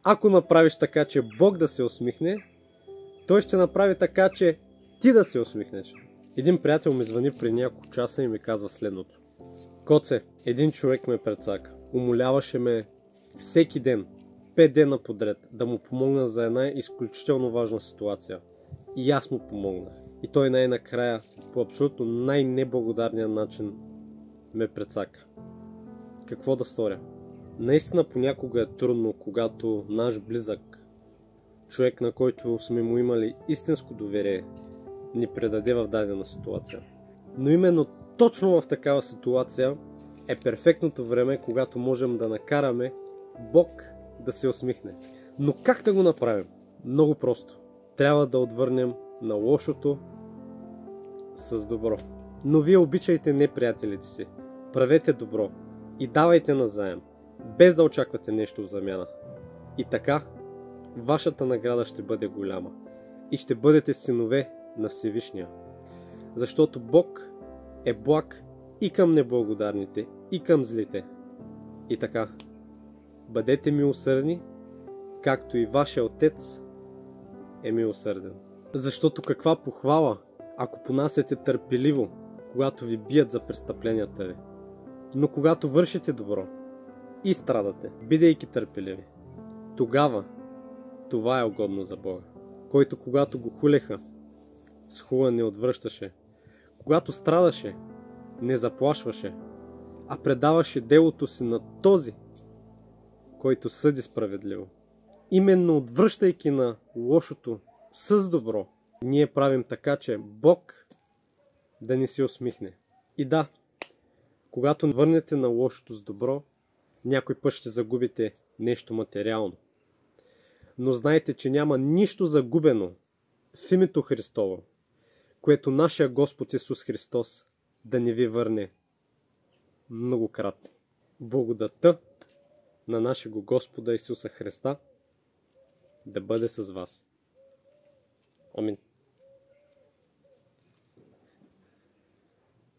Ако направиш така, че Бог да се усмихне, Той ще направи така, че ти да се усмихнеш. Един приятел ми звъни при няколко часа и ми казва следното. Коце, един човек ме прецака. Умоляваше ме всеки ден, 5 дена подред, да му помогна за една изключително важна ситуация. И аз му помогнах. И той най-накрая, по абсолютно най-неблагодарния начин, ме прецака. Какво да сторя? Наистина понякога е трудно, когато наш близък, човек, на който сме му имали истинско доверие, ни предаде в дадена ситуация. Но именно точно в такава ситуация е перфектното време, когато можем да накараме Бог да се усмихне. Но как да го направим? Много просто. Трябва да отвърнем на лошото с добро. Но вие обичайте неприятелите си. Правете добро и давайте назаем, без да очаквате нещо в замяна. И така, вашата награда ще бъде голяма. И ще бъдете синове на Всевишния. Защото Бог е благ и към неблагодарните, и към злите. И така, бъдете милосърдни, както и вашия Отец е милосърден. Защото каква похвала, ако понасяте търпеливо, когато ви бият за престъпленията ви. Но когато вършите добро и страдате, бидейки търпеливи, тогава това е угодно за Бога, който когато го хулеха, с хула не отвръщаше, когато страдаше, не заплашваше, а предаваше делото си на този, който съди справедливо. Именно отвръщайки на лошото с добро, ние правим така, че Бог да ни се усмихне. И да, когато върнете на лошото с добро, някой път ще загубите нещо материално. Но знайте, че няма нищо загубено в името Христово, което нашия Господ Исус Христос да не ви върне многократно. Благодатта на нашего Господа Исуса Христа да бъде с вас. Амин.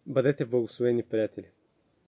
Бъдете благословени, приятели!